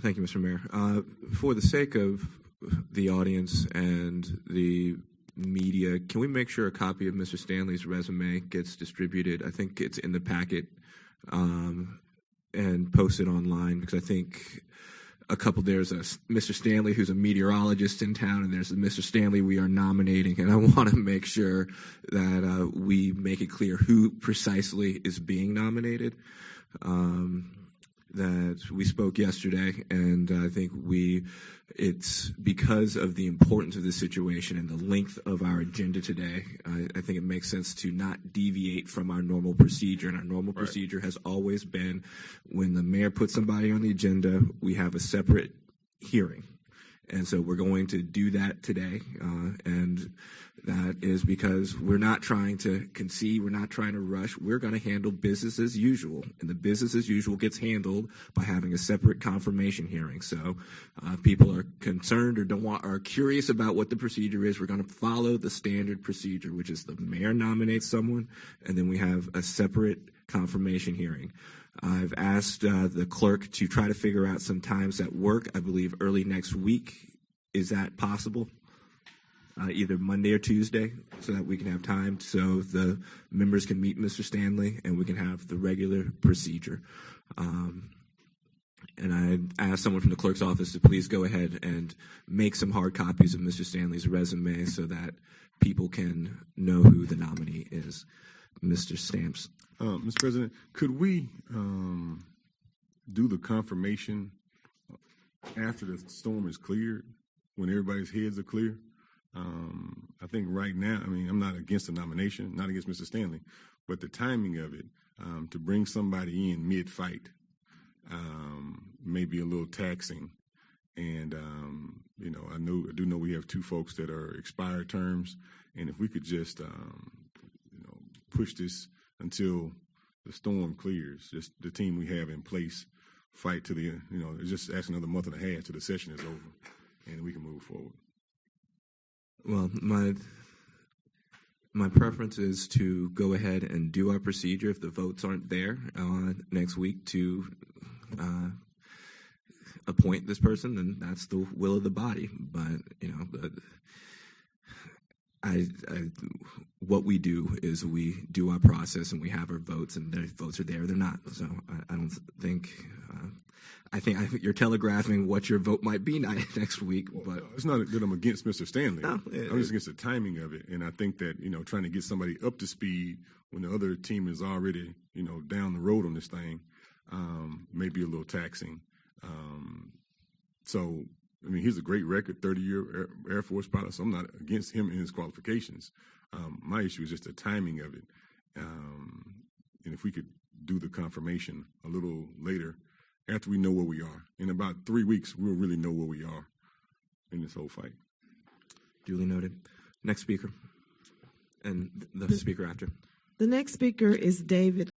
Thank you, Mr. Mayor. For the sake of the audience and the media, can we make sure a copy of Mr. Stanley's resume gets distributed? I think it's in the packet and posted online, because I think there's a Mr. Stanley who's a meteorologist in town, and there's a Mr. Stanley we are nominating, and I want to make sure that we make it clear who precisely is being nominated. That we spoke yesterday, and I think it's because of the importance of the situation and the length of our agenda today, I think it makes sense to not deviate from our normal procedure. And our normal procedure has always been, when the mayor puts somebody on the agenda, we have a separate hearing. And so we're going to do that today, and that is because we're not trying to concede, we're not trying to rush. We're going to handle business as usual, and the business as usual gets handled by having a separate confirmation hearing. So if people are concerned or are curious about what the procedure is, we're going to follow the standard procedure, which is the mayor nominates someone, and then we have a separate confirmation hearing. I've asked the clerk to try to figure out some times at work, I believe early next week. Is that possible? Either Monday or Tuesday, so that we can have time so the members can meet Mr. Stanley and we can have the regular procedure. And I asked someone from the clerk's office to please go ahead and make some hard copies of Mr. Stanley's resume so that people can know who the nominee is. Mr. Stamps. Mr. President, could we do the confirmation after the storm is cleared, when everybody's heads are clear? I think right now, I mean, I'm not against the nomination, not against Mr. Stanley, but the timing of it, to bring somebody in mid-fight may be a little taxing. And, I do know we have two folks that are expired terms, and if we could just, push this until the storm clears, just the team we have in place, fight to the, just ask another month and a half till the session is over, and we can move forward. Well, my preference is to go ahead and do our procedure if the votes aren't there next week to appoint this person, then that's the will of the body. But, what we do is we do our process and we have our votes, and the votes are there or they're not. So I don't think. I think you're telegraphing what your vote might be next week. But it's not that I'm against Mr. Stanley. No, I'm just against the timing of it, and I think that trying to get somebody up to speed when the other team is already down the road on this thing may be a little taxing. So. I mean, he's a great record, 30-year Air Force pilot, so I'm not against him and his qualifications. My issue is just the timing of it. And if we could do the confirmation a little later, after we know where we are. In about 3 weeks, we'll really know where we are in this whole fight. Duly noted. Next speaker, and the speaker after. The next speaker is David